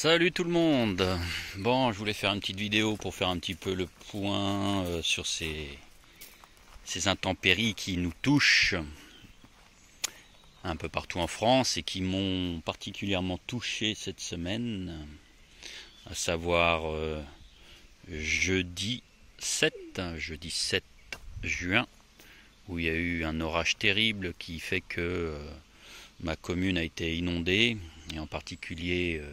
Salut tout le monde. Bon, je voulais faire une petite vidéo pour faire un petit peu le point sur ces intempéries qui nous touchent un peu partout en France et qui m'ont particulièrement touché cette semaine, à savoir jeudi 7 juin, où il y a eu un orage terrible qui fait que ma commune a été inondée, et en particulier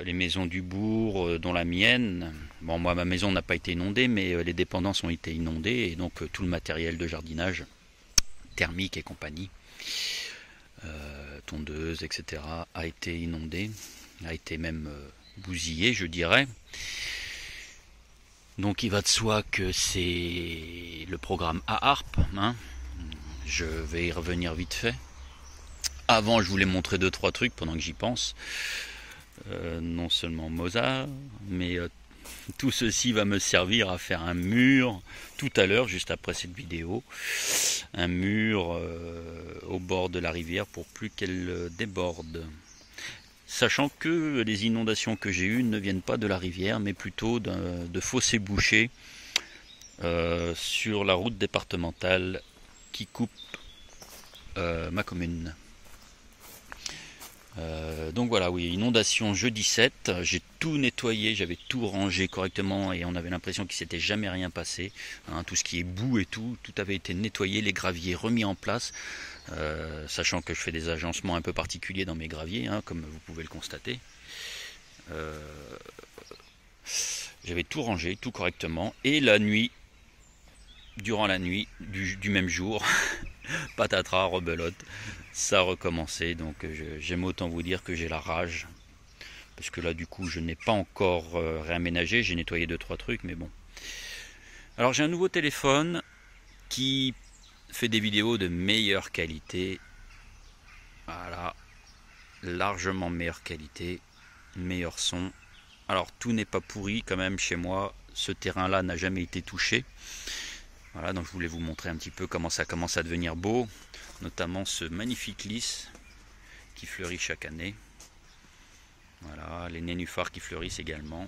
les maisons du bourg, dont la mienne. Bon, moi, ma maison n'a pas été inondée, mais les dépendances ont été inondées, et donc tout le matériel de jardinage, thermique et compagnie, tondeuse, etc., a été inondé, a été même bousillé, je dirais. Donc il va de soi que c'est le programme AARP, hein. Je vais y revenir vite fait. Avant, je voulais montrer 2-3 trucs pendant que j'y pense. Non seulement Mozart, mais tout ceci va me servir à faire un mur tout à l'heure, juste après cette vidéo. Un mur au bord de la rivière pour plus qu'elle déborde. Sachant que les inondations que j'ai eues ne viennent pas de la rivière, mais plutôt de fossés bouchés sur la route départementale qui coupe ma commune. Donc voilà, oui, inondation jeudi 7, j'ai tout nettoyé, j'avais tout rangé correctement et on avait l'impression qu'il s'était jamais rien passé, hein, tout ce qui est boue et tout avait été nettoyé, les graviers remis en place, sachant que je fais des agencements un peu particuliers dans mes graviers, hein, comme vous pouvez le constater. J'avais tout rangé, tout correctement, et la nuit, durant la nuit du même jour, patatras, rebelote, ça a recommencé. Donc j'aime autant vous dire que j'ai la rage, parce que là du coup je n'ai pas encore réaménagé, j'ai nettoyé 2-3 trucs, mais bon. Alors j'ai un nouveau téléphone qui fait des vidéos de meilleure qualité, voilà, largement meilleure qualité, meilleur son. Alors tout n'est pas pourri quand même chez moi, ce terrain là n'a jamais été touché. Voilà, donc je voulais vous montrer un petit peu comment ça commence à devenir beau, notamment ce magnifique lys qui fleurit chaque année. Voilà, les nénuphars qui fleurissent également.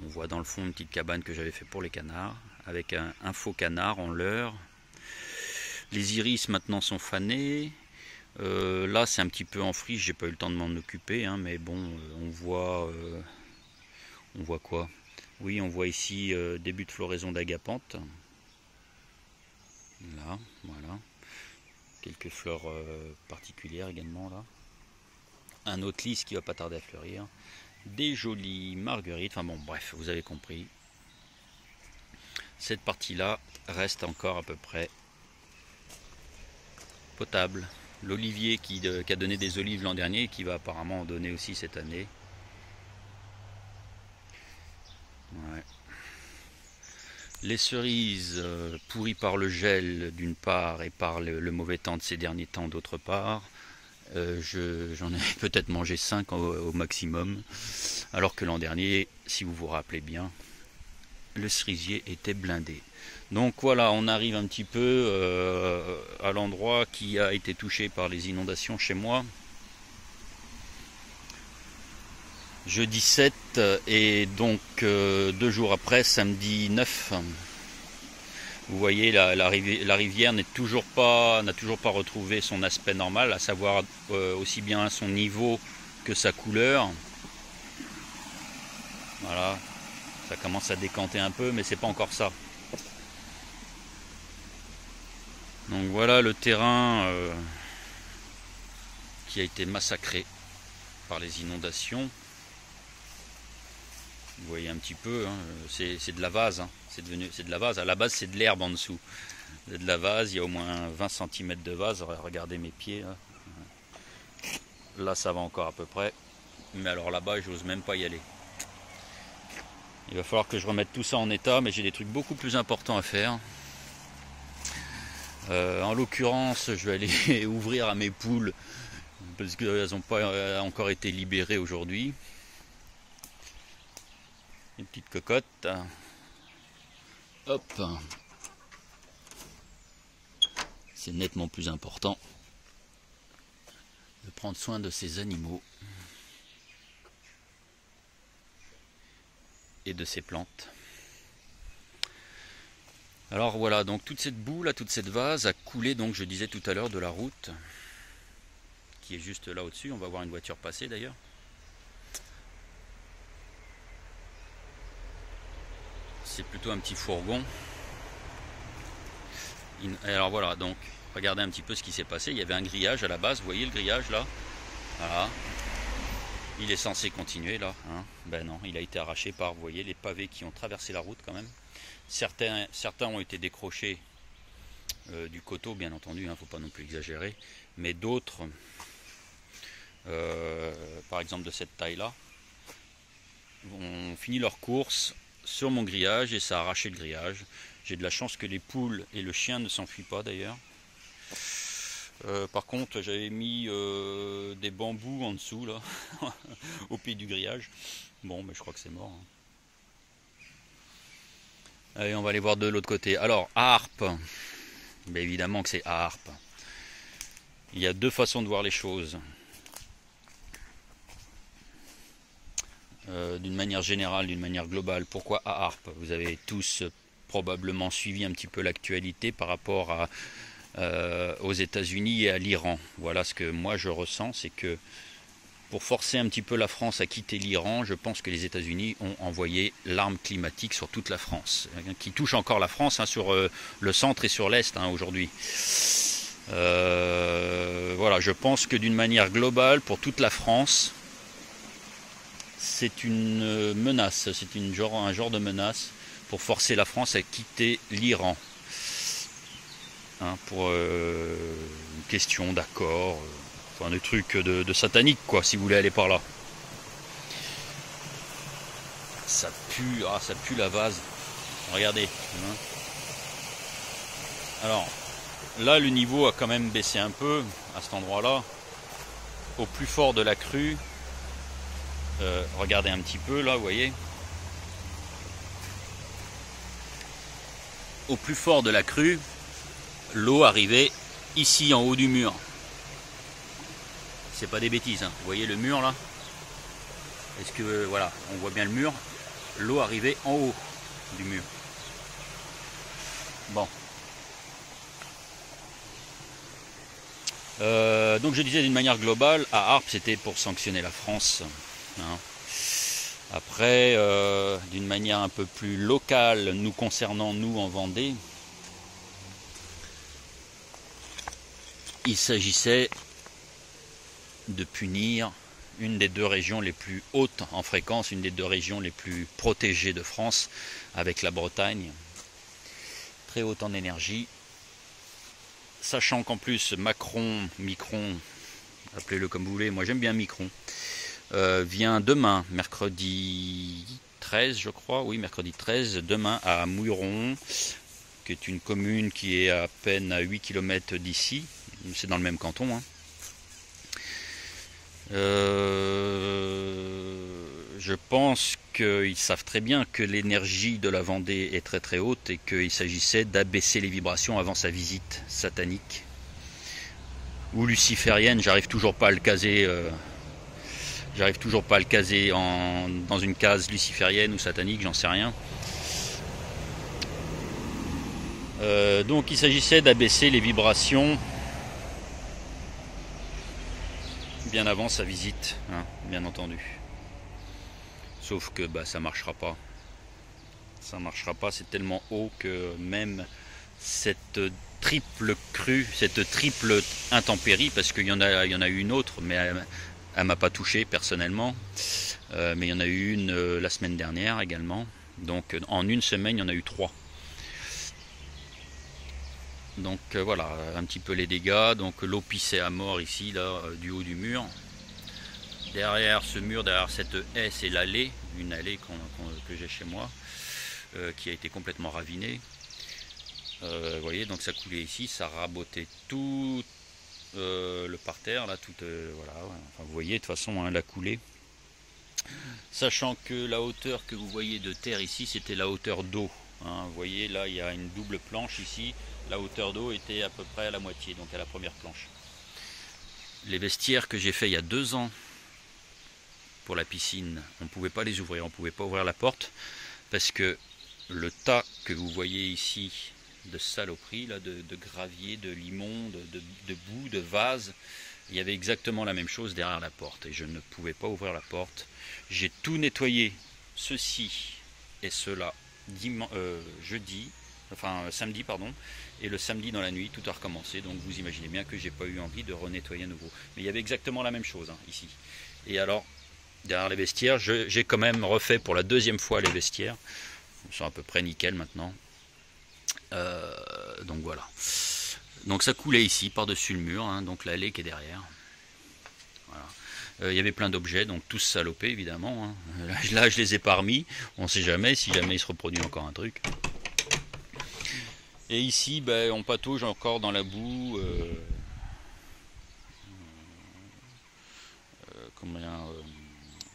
On voit dans le fond une petite cabane que j'avais fait pour les canards, avec un faux canard en leurre. Les iris maintenant sont fanés. Là c'est un petit peu en friche, j'ai pas eu le temps de m'en occuper, hein, mais bon, on voit quoi? Oui, on voit ici début de floraison d'agapanthe. Là, voilà. Quelques fleurs particulières également là. Un autre lys qui va pas tarder à fleurir. Des jolies marguerites. Enfin bon, bref, vous avez compris. Cette partie-là reste encore à peu près potable. L'olivier qui a donné des olives l'an dernier, qui va apparemment en donner aussi cette année. Ouais. Les cerises pourries par le gel d'une part et par le mauvais temps de ces derniers temps d'autre part. J'en ai peut-être mangé 5 au maximum, alors que l'an dernier, si vous vous rappelez bien, le cerisier était blindé. Donc voilà, on arrive un petit peu à l'endroit qui a été touché par les inondations chez moi. Jeudi 7 et donc 2 jours après, samedi 9. Vous voyez, la rivière n'a toujours pas retrouvé son aspect normal, à savoir aussi bien son niveau que sa couleur. Voilà, ça commence à décanter un peu, mais c'est pas encore ça. Donc voilà le terrain qui a été massacré par les inondations. Vous voyez un petit peu, hein, c'est de la vase, hein. C'est de la vase. À la base, c'est de l'herbe en dessous. C'est de la vase, il y a au moins 20 cm de vase. Regardez mes pieds. Là, ça va encore à peu près. Mais alors là-bas, j'ose même pas y aller. Il va falloir que je remette tout ça en état, mais j'ai des trucs beaucoup plus importants à faire. En l'occurrence, je vais aller ouvrir à mes poules, parce qu'elles n'ont pas encore été libérées aujourd'hui. Une petite cocotte. Hop. C'est nettement plus important de prendre soin de ces animaux. et de ses plantes. Alors voilà, donc toute cette boue là, toute cette vase a coulé, donc je disais tout à l'heure, de la route qui est juste là au-dessus. On va voir une voiture passer d'ailleurs. C'est plutôt un petit fourgon. Alors voilà, donc regardez un petit peu ce qui s'est passé. Il y avait un grillage à la base, vous voyez le grillage là. Voilà. Il est censé continuer là, hein. Ben non, il a été arraché par, vous voyez, les pavés qui ont traversé la route quand même. Certains ont été décrochés du coteau, bien entendu, hein, faut pas non plus exagérer. Mais d'autres, par exemple de cette taille là, ont fini leur course sur mon grillage et ça a arraché le grillage. J'ai de la chance que les poules et le chien ne s'enfuient pas d'ailleurs. Par contre, j'avais mis des bambous en dessous là, au pied du grillage. Bon, mais je crois que c'est mort, hein. Allez, on va aller voir de l'autre côté. Alors, à Harpe. Bien évidemment que c'est à Harpe. Il y a deux façons de voir les choses. D'une manière générale, d'une manière globale. Pourquoi à Harpe? Vous avez tous probablement suivi un petit peu l'actualité par rapport aux États-Unis et à l'Iran. Voilà ce que moi je ressens, c'est que pour forcer un petit peu la France à quitter l'Iran, je pense que les États-Unis ont envoyé l'arme climatique sur toute la France, qui touche encore la France, hein, sur le centre et sur l'Est, hein, aujourd'hui. Voilà, je pense que d'une manière globale, pour toute la France, c'est une menace, c'est un genre de menace pour forcer la France à quitter l'Iran. Hein, pour une question d'accord, enfin des trucs de satanique quoi, si vous voulez aller par là. Ça pue, ça pue la vase. Regardez. Hein. Alors là le niveau a quand même baissé un peu à cet endroit-là. Au plus fort de la crue, regardez un petit peu là, vous voyez. Au plus fort de la crue, l'eau arrivait ici en haut du mur. C'est pas des bêtises, hein. Vous voyez le mur là? Est-ce que voilà, on voit bien le mur? L'eau arrivait en haut du mur. Bon. Donc je disais d'une manière globale, à Harpe c'était pour sanctionner la France, hein. Après, d'une manière un peu plus locale, nous concernant, nous en Vendée, il s'agissait de punir une des deux régions les plus hautes en fréquence, une des deux régions les plus protégées de France, avec la Bretagne, très haute en énergie. Sachant qu'en plus Micron, appelez-le comme vous voulez, moi j'aime bien Micron, vient demain, mercredi 13 je crois, oui mercredi 13, demain à Mouilleron, qui est une commune qui est à peine à 8 km d'ici, c'est dans le même canton, hein. Je pense qu'ils savent très bien que l'énergie de la Vendée est très très haute et qu'il s'agissait d'abaisser les vibrations avant sa visite satanique. Ou luciférienne, j'arrive toujours pas à le caser. Dans une case luciférienne ou satanique, j'en sais rien. Donc il s'agissait d'abaisser les vibrations bien avant sa visite, hein, bien entendu. Sauf que ça marchera pas. Ça marchera pas, c'est tellement haut que même cette triple crue, cette triple intempérie, parce qu'il y en a eu une autre, mais elle m'a pas touché personnellement. Mais il y en a eu une la semaine dernière également. Donc en une semaine, il y en a eu 3. Donc voilà, un petit peu les dégâts. Donc l'eau pissait à mort ici, là, du haut du mur. Derrière ce mur, derrière cette haie, c'est l'allée, une allée que j'ai chez moi, qui a été complètement ravinée. Vous voyez, donc ça coulait ici, ça rabotait tout le parterre, là, tout, voilà. Enfin, vous voyez de toute façon, hein, la coulée. Sachant que la hauteur que vous voyez de terre ici, c'était la hauteur d'eau. Hein. Vous voyez, là, il y a une double planche ici. La hauteur d'eau était à peu près à la moitié, donc à la première planche. Les vestiaires que j'ai fait il y a 2 ans, pour la piscine, on ne pouvait pas les ouvrir, on ne pouvait pas ouvrir la porte, parce que le tas que vous voyez ici, de saloperies, là, de gravier, de limon, de boue, de vase, il y avait exactement la même chose derrière la porte, et je ne pouvais pas ouvrir la porte. J'ai tout nettoyé, ceci et cela, samedi, pardon, et le samedi dans la nuit, tout a recommencé, donc vous imaginez bien que j'ai pas eu envie de renettoyer à nouveau. Mais il y avait exactement la même chose, hein, ici. Et alors, derrière les vestiaires, j'ai quand même refait pour la deuxième fois les vestiaires. Ils sont à peu près nickel maintenant. Donc voilà. Donc ça coulait ici, par-dessus le mur, hein, donc l'allée qui est derrière. Voilà. Il y avait plein d'objets, donc tous salopés évidemment. Hein. Là, je les ai pas remis. On ne sait jamais, si jamais il se reproduit encore un truc. Et ici, ben, on patauge encore dans la boue.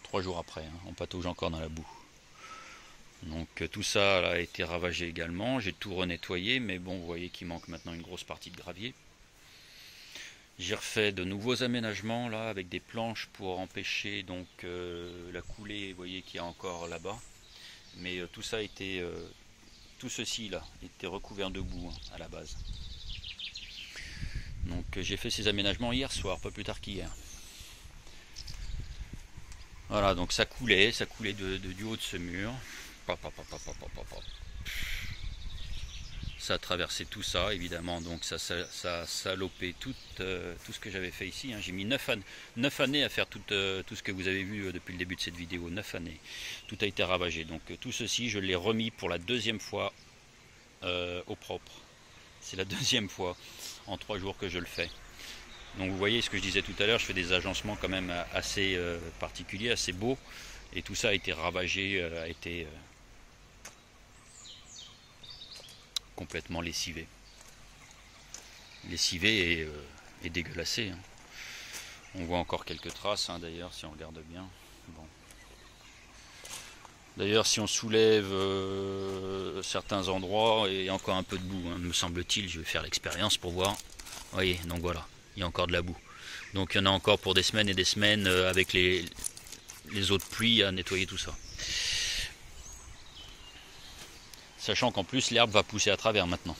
3 jours après, hein, on patauge encore dans la boue. Donc tout ça là, a été ravagé également. J'ai tout renettoyé, mais bon, vous voyez qu'il manque maintenant une grosse partie de gravier. J'ai refait de nouveaux aménagements là avec des planches pour empêcher donc la coulée. Vous voyez qu'il y a encore là-bas. Mais tout ça a été, tout ceci là, était recouvert de boue, hein, à la base. Donc j'ai fait ces aménagements hier soir, pas plus tard qu'hier. Voilà, donc ça coulait du haut de ce mur. Ça a traversé tout ça, évidemment, donc ça a salopé tout ce que j'avais fait ici. Hein. J'ai mis 9 années à faire tout ce que vous avez vu depuis le début de cette vidéo, 9 années. Tout a été ravagé, donc tout ceci, je l'ai remis pour la deuxième fois au propre. C'est la deuxième fois en 3 jours que je le fais. Donc vous voyez ce que je disais tout à l'heure, je fais des agencements quand même assez particuliers, assez beaux. Et tout ça a été ravagé, a été complètement lessivé. Lessivé et dégueulassé. Hein. On voit encore quelques traces, hein, d'ailleurs, si on regarde bien. Bon. D'ailleurs, si on soulève certains endroits, il y a encore un peu de boue, hein, me semble-t-il. Je vais faire l'expérience pour voir. Vous voyez, donc voilà. Il y a encore de la boue. Donc il y en a encore pour des semaines et des semaines avec les eaux de pluie à nettoyer tout ça. Sachant qu'en plus l'herbe va pousser à travers maintenant.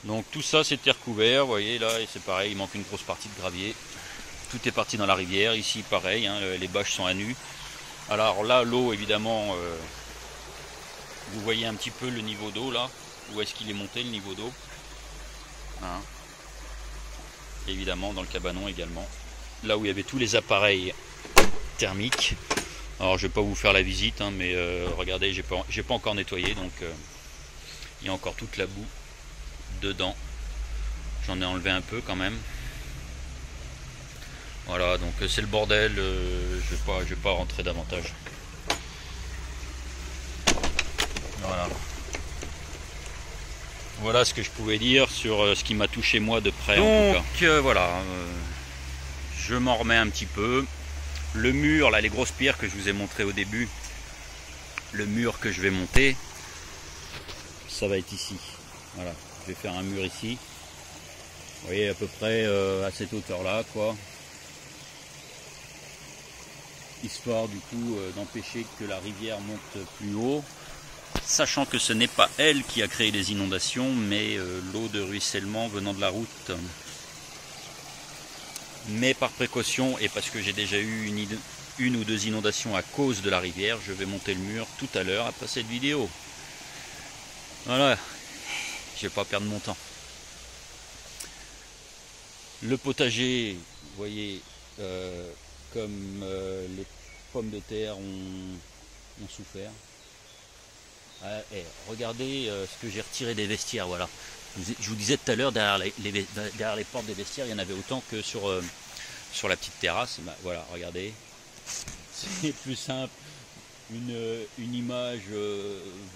Donc tout ça c'était recouvert, vous voyez là, et c'est pareil, il manque une grosse partie de gravier. Tout est parti dans la rivière, ici pareil, hein, les bâches sont à nu. Alors là l'eau évidemment, vous voyez un petit peu le niveau d'eau là, où est-ce qu'il est monté le niveau d'eau. Hein. Évidemment dans le cabanon également, là où il y avait tous les appareils thermiques. Alors je vais pas vous faire la visite, hein, mais regardez, j'ai pas encore nettoyé, donc il y a encore toute la boue dedans. J'en ai enlevé un peu quand même. Voilà, donc c'est le bordel, je vais pas rentrer davantage. Voilà. Voilà ce que je pouvais dire sur ce qui m'a touché moi de près. Donc, en tout cas. Voilà, je m'en remets un petit peu. Le mur, là, les grosses pierres que je vous ai montré au début, le mur que je vais monter, ça va être ici. Voilà, je vais faire un mur ici. Vous voyez, à peu près à cette hauteur-là, quoi. Histoire du coup d'empêcher que la rivière monte plus haut. Sachant que ce n'est pas elle qui a créé les inondations, mais l'eau de ruissellement venant de la route. Mais par précaution, et parce que j'ai déjà eu une ou deux inondations à cause de la rivière, je vais monter le mur tout à l'heure après cette vidéo. Voilà, je vais pas perdre mon temps. Le potager, vous voyez, comme les pommes de terre ont souffert. Regardez ce que j'ai retiré des vestiaires, voilà. Je vous disais tout à l'heure, derrière les portes des vestiaires, il y en avait autant que sur la petite terrasse. Bah, voilà, regardez. C'est plus simple. Une image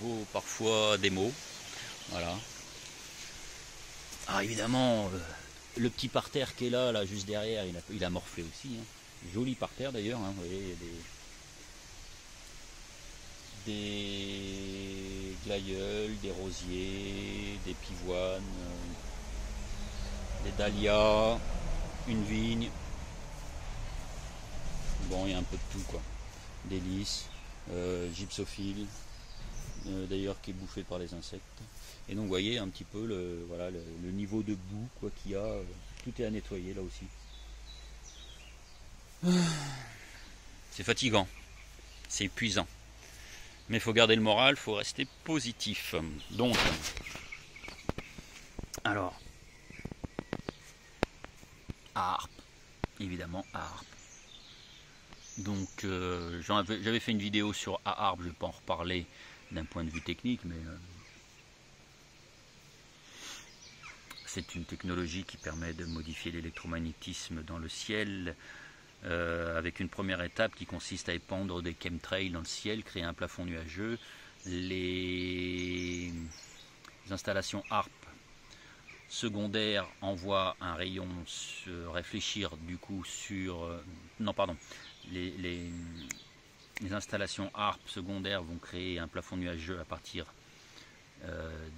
vaut parfois des mots. Voilà. Alors évidemment, le petit parterre qui est là juste derrière, il a morflé aussi. Hein. Joli parterre d'ailleurs, hein, vous voyez, il y a des glaïeuls, des rosiers, des pivoines, des dahlias, une vigne. bon, il y a un peu de tout, quoi. Des lys, gypsophile, d'ailleurs qui est bouffé par les insectes. Et donc vous voyez un petit peu voilà, le niveau de boue quoi qu'il y a, tout est à nettoyer là aussi. C'est fatigant, c'est épuisant. Mais il faut garder le moral, il faut rester positif. Donc, alors, harpe, évidemment harpe. Donc j'avais fait une vidéo sur harpe, je ne vais pas en reparler d'un point de vue technique, mais c'est une technologie qui permet de modifier l'électromagnétisme dans le ciel, avec une première étape qui consiste à épandre des chemtrails dans le ciel, créer un plafond nuageux. Les installations harpe secondaires envoient un rayon se réfléchir du coup sur... non pardon, les installations harpe secondaires vont créer un plafond nuageux à partir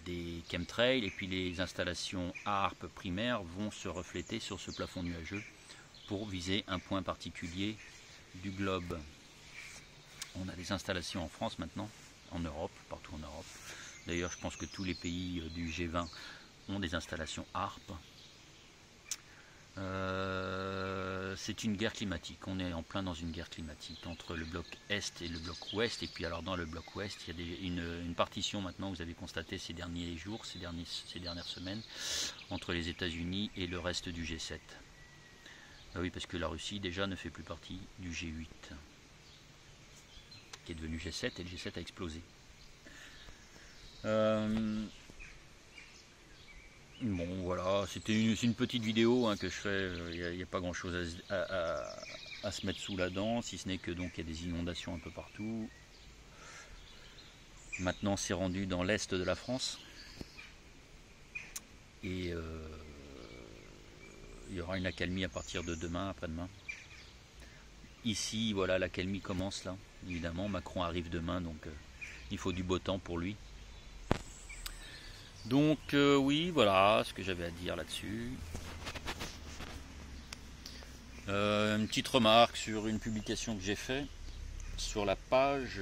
des chemtrails, et puis les installations harpe primaires vont se refléter sur ce plafond nuageux pour viser un point particulier du globe. On a des installations en France maintenant, en Europe, partout en Europe. D'ailleurs, je pense que tous les pays du G20 ont des installations harpe. C'est une guerre climatique, on est en plein dans une guerre climatique entre le bloc Est et le bloc Ouest. Et puis alors dans le bloc Ouest, il y a une partition maintenant, vous avez constaté ces derniers jours, ces dernières semaines, entre les États-Unis et le reste du G7. Ah oui, parce que la Russie déjà ne fait plus partie du G8, qui est devenu G7, et le G7 a explosé. Bon voilà, c'est une petite vidéo que je fais, il n'y a pas grand chose à se mettre sous la dent, si ce n'est que donc il y a des inondations un peu partout. Maintenant c'est rendu dans l'est de la France, et il y aura une accalmie à partir de demain, après-demain. Ici, voilà, l'accalmie commence là, évidemment, Macron arrive demain, donc il faut du beau temps pour lui. Donc oui, voilà ce que j'avais à dire là-dessus. Une petite remarque sur une publication que j'ai faite sur la page.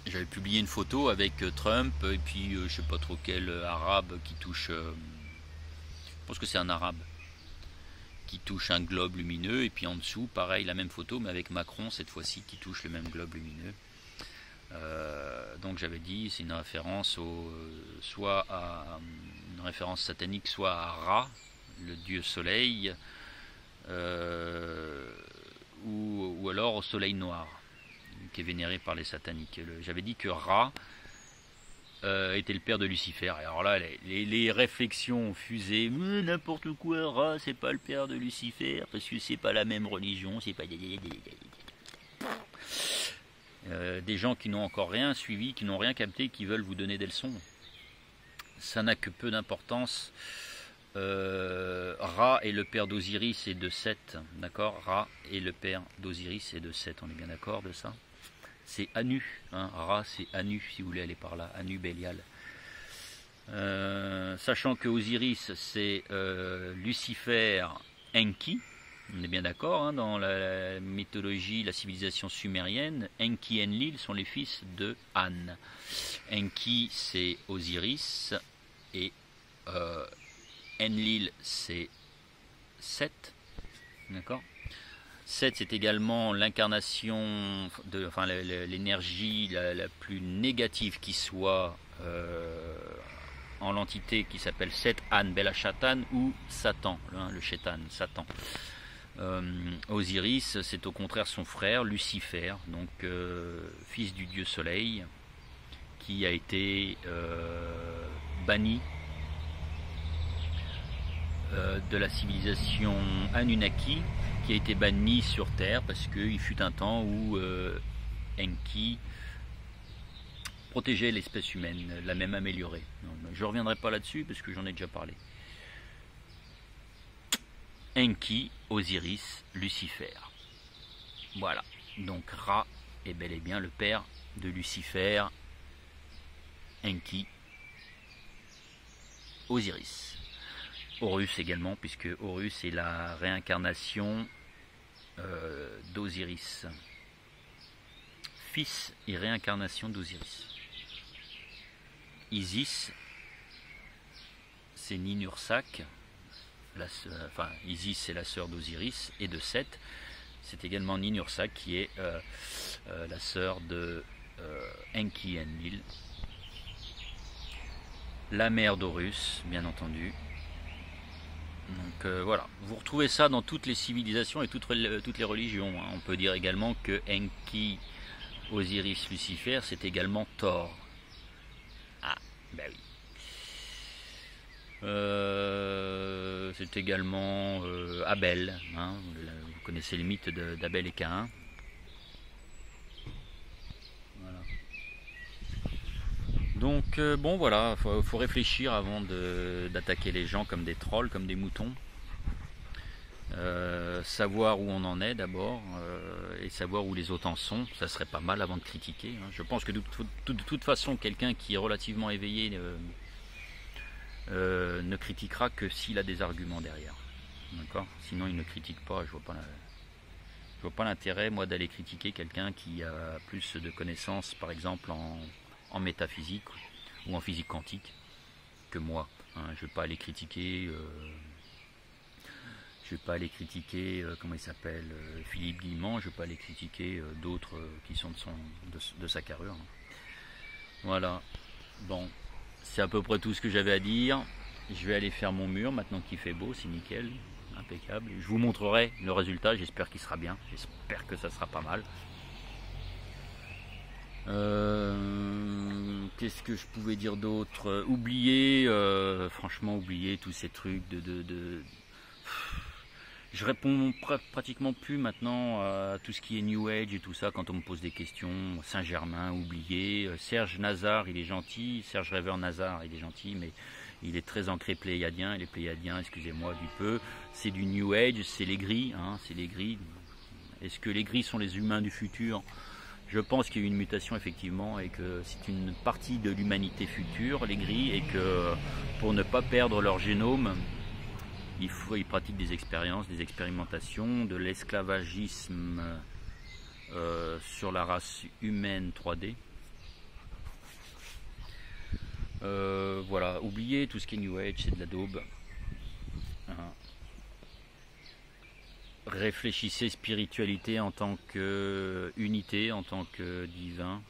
J'avais publié une photo avec Trump et puis je sais pas trop quel arabe qui touche, je pense que c'est un arabe, qui touche un globe lumineux, et puis en dessous, pareil, la même photo, mais avec Macron cette fois-ci qui touche le même globe lumineux. Donc j'avais dit, c'est une référence soit à une référence satanique, soit à Ra, le dieu soleil, ou alors au soleil noir, qui est vénéré par les sataniques. J'avais dit que Ra était le père de Lucifer. Et alors là, les réflexions ont fusé. N'importe quoi, Ra, c'est pas le père de Lucifer, parce que c'est pas la même religion, c'est pas... des gens qui n'ont encore rien suivi, qui n'ont rien capté, qui veulent vous donner des leçons. Ça n'a que peu d'importance. Ra est le père d'Osiris et de Seth, d'accord? Ra est le père d'Osiris et de Seth, on est bien d'accord de ça? C'est Anu, hein? Ra c'est Anu, si vous voulez aller par là, Anu Bélial. Sachant que Osiris c'est Lucifer Enki, on est bien d'accord, hein, dans la mythologie, la civilisation sumérienne, Enki et Enlil sont les fils de An. Enki c'est Osiris et Enlil c'est Seth, d'accord. Seth c'est également l'incarnation, enfin l'énergie la plus négative qui soit en l'entité qui s'appelle Seth, An, Bela Shatan ou Satan, le Shaitan, Satan. Osiris c'est au contraire son frère Lucifer, donc fils du dieu soleil, qui a été banni de la civilisation Anunnaki, qui a été banni sur Terre parce qu'il fut un temps où Enki protégeait l'espèce humaine, l'a même améliorée. Je ne reviendrai pas là-dessus parce que j'en ai déjà parlé. Enki, Osiris, Lucifer. Voilà. Donc Ra est bel et bien le père de Lucifer, Enki, Osiris. Horus également, puisque Horus est la réincarnation d'Osiris, fils et réincarnation d'Osiris. Isis, c'est Ninursak, Isis c'est la sœur d'Osiris et de Seth. C'est également Ninursak qui est la sœur de Enki-Enlil, la mère d'Horus, bien entendu. Donc voilà, vous retrouvez ça dans toutes les civilisations et toutes les religions. On peut dire également que Enki, Osiris, Lucifer, c'est également Thor. Ah, ben oui. C'est également Abel. Hein, vous connaissez le mythe d'Abel et Caïn. Voilà. Donc bon voilà, faut réfléchir avant d'attaquer les gens comme des trolls, comme des moutons. Savoir où on en est d'abord et savoir où les autres en sont, ça serait pas mal avant de critiquer. Hein. Je pense que de toute façon, quelqu'un qui est relativement éveillé ne critiquera que s'il a des arguments derrière. D'accord ? Sinon, il ne critique pas. Je vois pas l'intérêt, moi, d'aller critiquer quelqu'un qui a plus de connaissances, par exemple, en métaphysique ou en physique quantique que moi. Hein. Je ne vais pas aller critiquer... comment il s'appelle, Philippe Guillemant, je ne vais pas aller critiquer d'autres qui sont de sa carrure. Voilà, bon, c'est à peu près tout ce que j'avais à dire. Je vais aller faire mon mur maintenant qu'il fait beau, c'est nickel, impeccable. Je vous montrerai le résultat, j'espère qu'il sera bien, j'espère que ça sera pas mal. Qu'est-ce que je pouvais dire d'autre? Franchement, oubliez tous ces trucs Je réponds pratiquement plus maintenant à tout ce qui est New Age et tout ça quand on me pose des questions. Saint-Germain, oublié. Serge Nazar, il est gentil. Serge Rêveur Nazar, il est gentil, mais il est très ancré pléiadien. Et les pléiadiens, excusez-moi du peu, c'est du New Age, c'est les gris. Hein, c'est les gris. Est-ce que les gris sont les humains du futur? Je pense qu'il y a eu une mutation effectivement et que c'est une partie de l'humanité future, les gris, et que pour ne pas perdre leur génome, ils pratiquent des expériences, des expérimentations, de l'esclavagisme sur la race humaine 3D. Voilà, oubliez tout ce qui est New Age, c'est de la daube. Hein. Réfléchissez spiritualité en tant que unité, en tant que divin,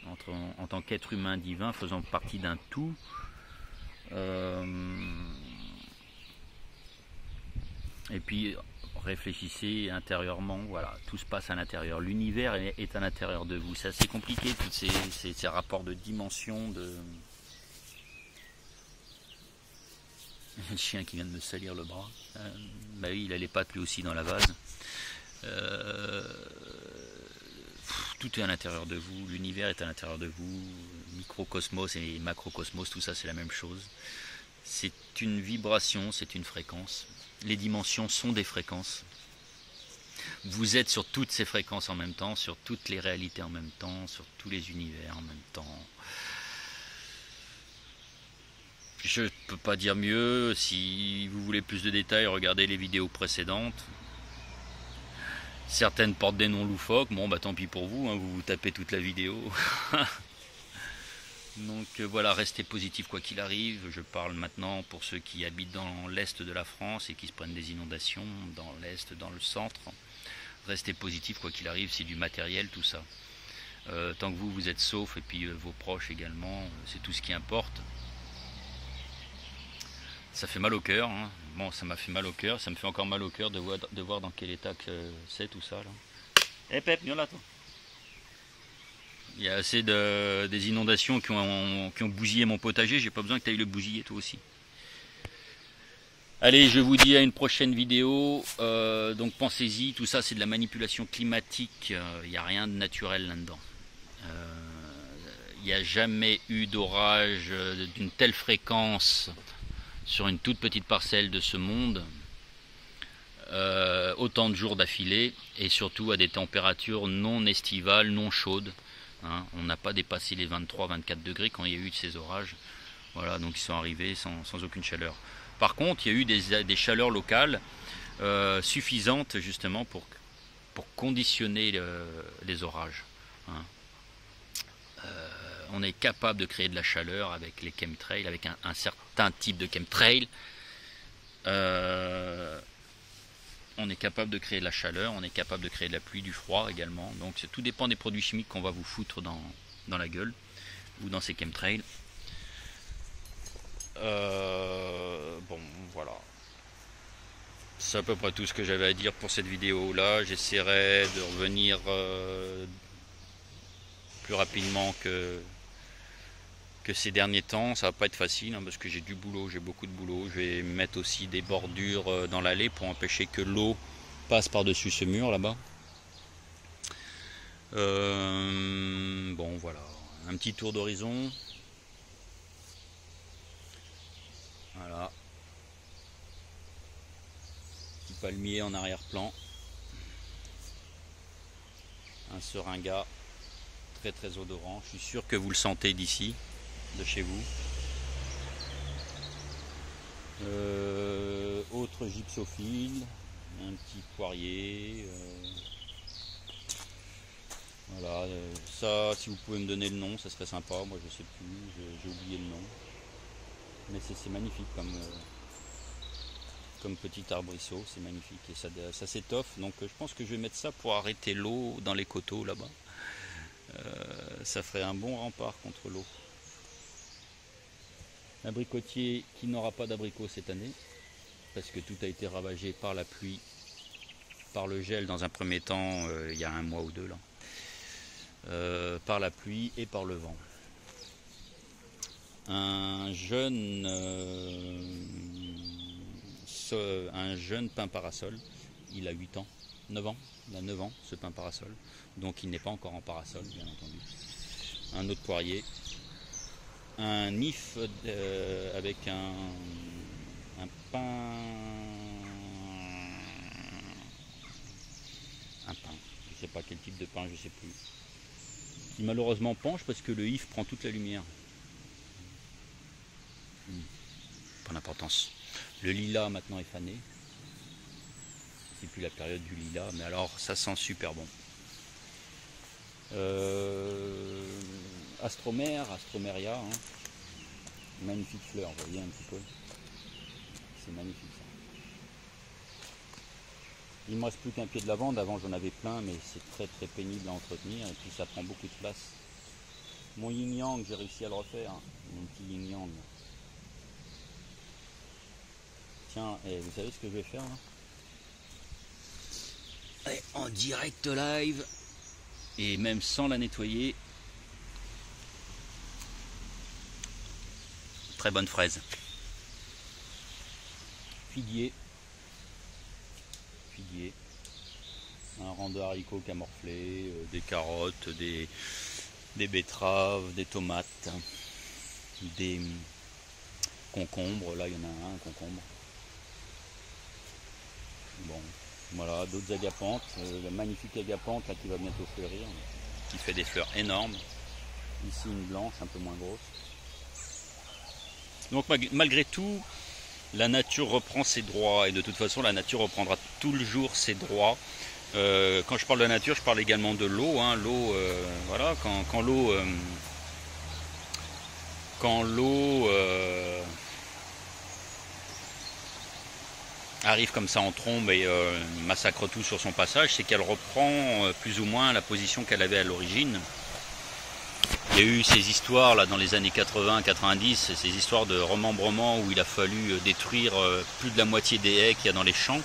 en tant qu'être humain divin, faisant partie d'un tout. Et puis réfléchissez intérieurement, voilà, tout se passe à l'intérieur. L'univers est à l'intérieur de vous. C'est assez compliqué, tous ces rapports de dimension. Le chien qui vient de me salir le bras. Bah oui, il a les pattes lui aussi dans la vase. Tout est à l'intérieur de vous, l'univers est à l'intérieur de vous, microcosmos et macrocosmos, tout ça c'est la même chose. C'est une vibration, c'est une fréquence. Les dimensions sont des fréquences. Vous êtes sur toutes ces fréquences en même temps, sur toutes les réalités en même temps, sur tous les univers en même temps. Je ne peux pas dire mieux. Si vous voulez plus de détails, regardez les vidéos précédentes. Certaines portent des noms loufoques. Bon, bah tant pis pour vous, hein, vous tapez toute la vidéo. Donc voilà, restez positif quoi qu'il arrive. Je parle maintenant pour ceux qui habitent dans l'est de la France et qui se prennent des inondations dans l'est, dans le centre. Restez positif quoi qu'il arrive, c'est du matériel tout ça. Tant que vous êtes sauf et puis vos proches également, c'est tout ce qui importe. Ça fait mal au cœur, hein. Bon, ça m'a fait mal au cœur, ça me fait encore mal au cœur de voir dans quel état que c'est tout ça là. Eh Pep, viens là toi. Il y a assez des inondations qui ont bousillé mon potager, j'ai pas besoin que tu ailles le bousiller toi aussi. Allez, je vous dis à une prochaine vidéo, donc pensez-y, tout ça c'est de la manipulation climatique, il n'y a rien de naturel là-dedans. Il n'y a jamais eu d'orage d'une telle fréquence sur une toute petite parcelle de ce monde, autant de jours d'affilée et surtout à des températures non estivales, non chaudes. Hein, on n'a pas dépassé les 23-24 degrés quand il y a eu ces orages. Voilà, donc ils sont arrivés sans aucune chaleur. Par contre, il y a eu des chaleurs locales suffisante justement pour conditionner les orages. Hein. On est capable de créer de la chaleur avec les chemtrails, avec un certain type de chemtrail. On est capable de créer de la chaleur, on est capable de créer de la pluie, du froid également. Donc tout dépend des produits chimiques qu'on va vous foutre dans la gueule ou dans ces chemtrails. Bon, voilà. C'est à peu près tout ce que j'avais à dire pour cette vidéo là. J'essaierai de revenir plus rapidement que ces derniers temps. Ça va pas être facile hein, parce que j'ai du boulot, j'ai beaucoup de boulot. Je vais mettre aussi des bordures dans l'allée pour empêcher que l'eau passe par-dessus ce mur là-bas. Bon voilà, un petit tour d'horizon. Voilà. Petit palmier en arrière-plan. Un seringa très très odorant. Je suis sûr que vous le sentez d'ici, de chez vous. Autre gypsophile, un petit poirier. Voilà, ça, si vous pouvez me donner le nom, ça serait sympa. Moi, je sais plus, j'ai oublié le nom. Mais c'est magnifique comme petit arbrisseau, c'est magnifique. Et ça s'étoffe, donc je pense que je vais mettre ça pour arrêter l'eau dans les coteaux là-bas. Ça ferait un bon rempart contre l'eau. L'abricotier qui n'aura pas d'abricots cette année, parce que tout a été ravagé par la pluie, par le gel dans un premier temps, il y a un mois ou deux là, par la pluie et par le vent. Un jeune pin parasol, il a 8 ans, 9 ans, il a 9 ans ce pin parasol, donc il n'est pas encore en parasol bien entendu. Un autre poirier, un if avec un pain, je sais pas quel type de pain, je sais plus, qui malheureusement penche parce que le if prend toute la lumière. Pas d'importance. Le lilas maintenant est fané. C'est plus la période du lilas, mais alors ça sent super bon. Astromeria, hein. Magnifique fleur, vous voyez un petit peu. C'est magnifique ça. Il me reste plus qu'un pied de lavande, avant j'en avais plein, mais c'est très très pénible à entretenir et puis ça prend beaucoup de place. Mon yin yang, j'ai réussi à le refaire, hein. Mon petit yin yang. Tiens, vous savez ce que je vais faire là? Allez, en direct live, et même sans la nettoyer, très bonne fraise. Figuier, un rang de haricots qui a morflé, des carottes, des betteraves, des tomates, des concombres, là il y en a un concombre. Bon, voilà, d'autres agapantes, la magnifique agapante là, qui va bientôt fleurir, qui fait des fleurs énormes. Ici une blanche, un peu moins grosse. Donc malgré tout, la nature reprend ses droits, et de toute façon la nature reprendra toujours ses droits. Quand je parle de la nature, je parle également de l'eau. Hein. L'eau, voilà, quand l'eau arrive comme ça en trombe et massacre tout sur son passage, c'est qu'elle reprend plus ou moins la position qu'elle avait à l'origine. Il y a eu ces histoires là dans les années 80-90, ces histoires de remembrement où il a fallu détruire plus de la moitié des haies qu'il y a dans les champs.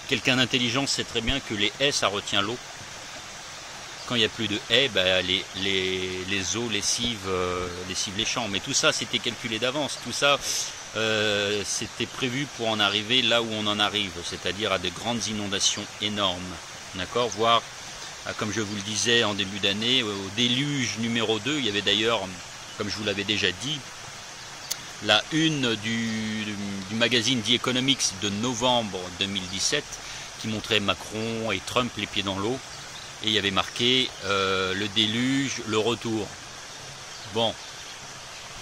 Quelqu'un d'intelligent sait très bien que les haies, ça retient l'eau. Quand il n'y a plus de haies, bah, les eaux lessivent les champs. Mais tout ça, c'était calculé d'avance. Tout ça, c'était prévu pour en arriver là où on en arrive, c'est-à-dire à de grandes inondations énormes. D'accord ? Voire, comme je vous le disais en début d'année, au déluge numéro 2, il y avait d'ailleurs, comme je vous l'avais déjà dit, la une du magazine The Economics de novembre 2017 qui montrait Macron et Trump les pieds dans l'eau, et il y avait marqué le déluge, le retour. Bon,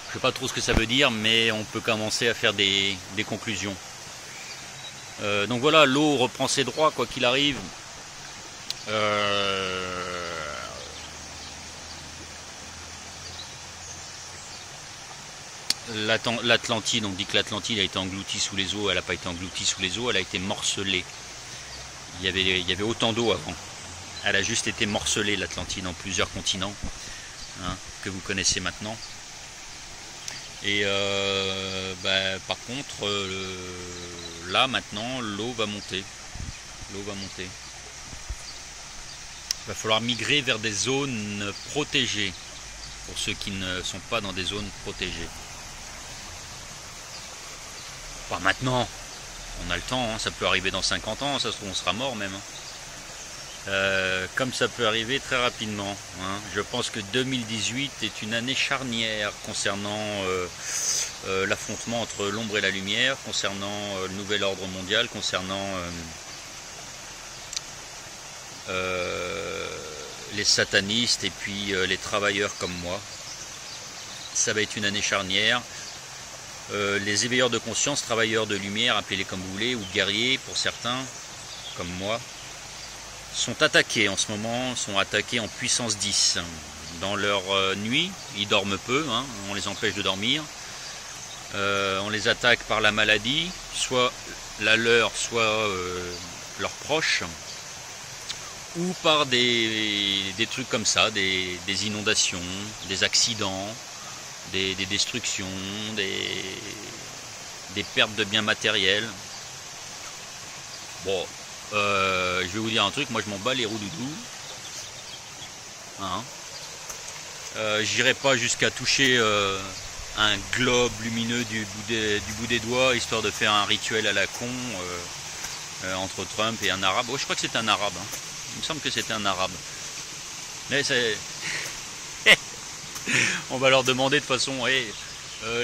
je ne sais pas trop ce que ça veut dire, mais on peut commencer à faire des conclusions. Donc voilà, l'eau reprend ses droits quoi qu'il arrive. L'Atlantide, on dit que l'Atlantide a été engloutie sous les eaux, elle n'a pas été engloutie sous les eaux, elle a été morcelée. Il y avait autant d'eau avant. Elle a juste été morcelée, l'Atlantide, en plusieurs continents, hein, que vous connaissez maintenant. Et par contre, là maintenant, l'eau va monter. L'eau va monter. Il va falloir migrer vers des zones protégées, pour ceux qui ne sont pas dans des zones protégées. Pas maintenant, on a le temps, hein, ça peut arriver dans 50 ans, ça se trouve on sera mort même. Comme ça peut arriver très rapidement. Hein. Je pense que 2018 est une année charnière concernant l'affrontement entre l'ombre et la lumière, concernant le nouvel ordre mondial, concernant les satanistes et puis les travailleurs comme moi. Ça va être une année charnière. Les éveilleurs de conscience, travailleurs de lumière, appelez-les comme vous voulez, ou guerriers pour certains, comme moi, sont attaqués en ce moment, sont attaqués en puissance 10. Dans leur nuit, ils dorment peu, hein, on les empêche de dormir. On les attaque par la maladie, soit la leur, soit leurs proches, ou par des trucs comme ça, des inondations, des accidents, des destructions, des pertes de biens matériels. Bon, je vais vous dire un truc, moi je m'en bats les roues doudou. Hein. J'irai pas jusqu'à toucher un globe lumineux du bout des doigts, histoire de faire un rituel à la con entre Trump et un arabe. Oh, je crois que c'est un arabe. Hein. Il me semble que c'était un arabe. Mais c'est... On va leur demander de toute façon, hey,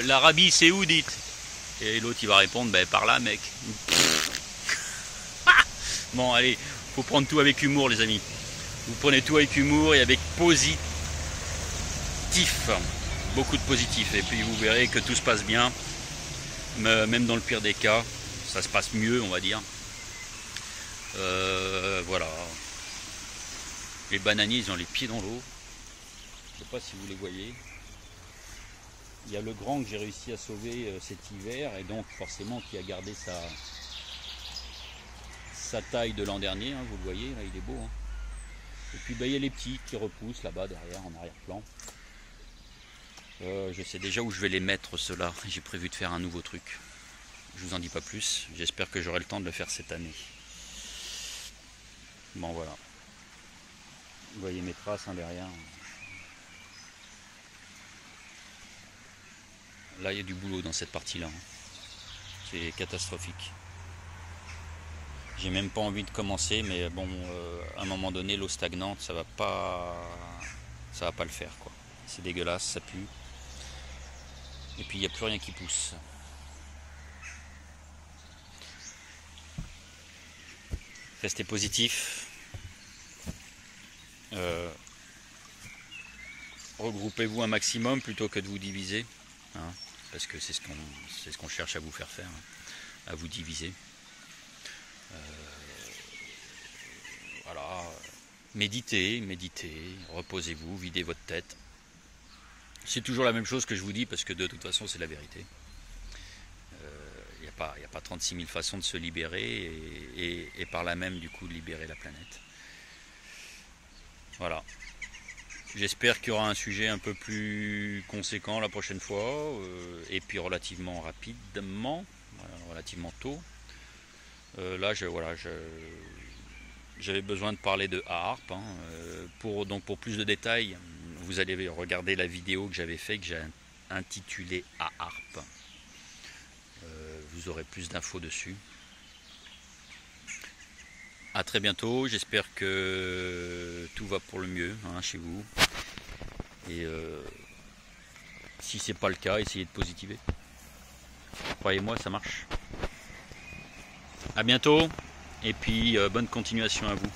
l'Arabie c'est où dites? Et l'autre il va répondre, ben par là mec. Bon allez, faut prendre tout avec humour les amis. Vous prenez tout avec humour et avec positif. Beaucoup de positif. Et puis vous verrez que tout se passe bien. Même dans le pire des cas, ça se passe mieux on va dire. Voilà. Les bananiers ils ont les pieds dans l'eau. Je ne sais pas si vous les voyez. Il y a le grand que j'ai réussi à sauver cet hiver et donc forcément qui a gardé sa taille de l'an dernier, hein, vous le voyez, là il est beau. Hein. Et puis il y a les petits qui repoussent là-bas derrière en arrière-plan. Je sais déjà où je vais les mettre ceux-là. J'ai prévu de faire un nouveau truc. Je vous en dis pas plus. J'espère que j'aurai le temps de le faire cette année. Bon voilà. Vous voyez mes traces hein, derrière. Là, il y a du boulot dans cette partie-là. C'est catastrophique. J'ai même pas envie de commencer, mais bon, à un moment donné, l'eau stagnante, ça va pas le faire, quoi. C'est dégueulasse, ça pue. Et puis, il n'y a plus rien qui pousse. Restez positif. Regroupez-vous un maximum plutôt que de vous diviser. Hein, parce que c'est ce qu'on cherche à vous faire faire, hein, à vous diviser. Voilà, méditez, reposez-vous, videz votre tête. C'est toujours la même chose que je vous dis parce que de toute façon c'est la vérité. Il n'y a pas 36 000 façons de se libérer et par là même du coup de libérer la planète. Voilà. J'espère qu'il y aura un sujet un peu plus conséquent la prochaine fois et puis relativement rapidement, relativement tôt. Là, j'avais besoin de parler de A-Harp. Hein. Pour plus de détails, vous allez regarder la vidéo que j'avais faite, que j'ai intitulée A-Harp. Vous aurez plus d'infos dessus. A très bientôt, j'espère que tout va pour le mieux hein, chez vous. Et si c'est pas le cas, essayez de positiver. Croyez-moi, ça marche. A bientôt, et puis bonne continuation à vous.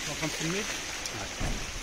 en train de filmer. Ouais.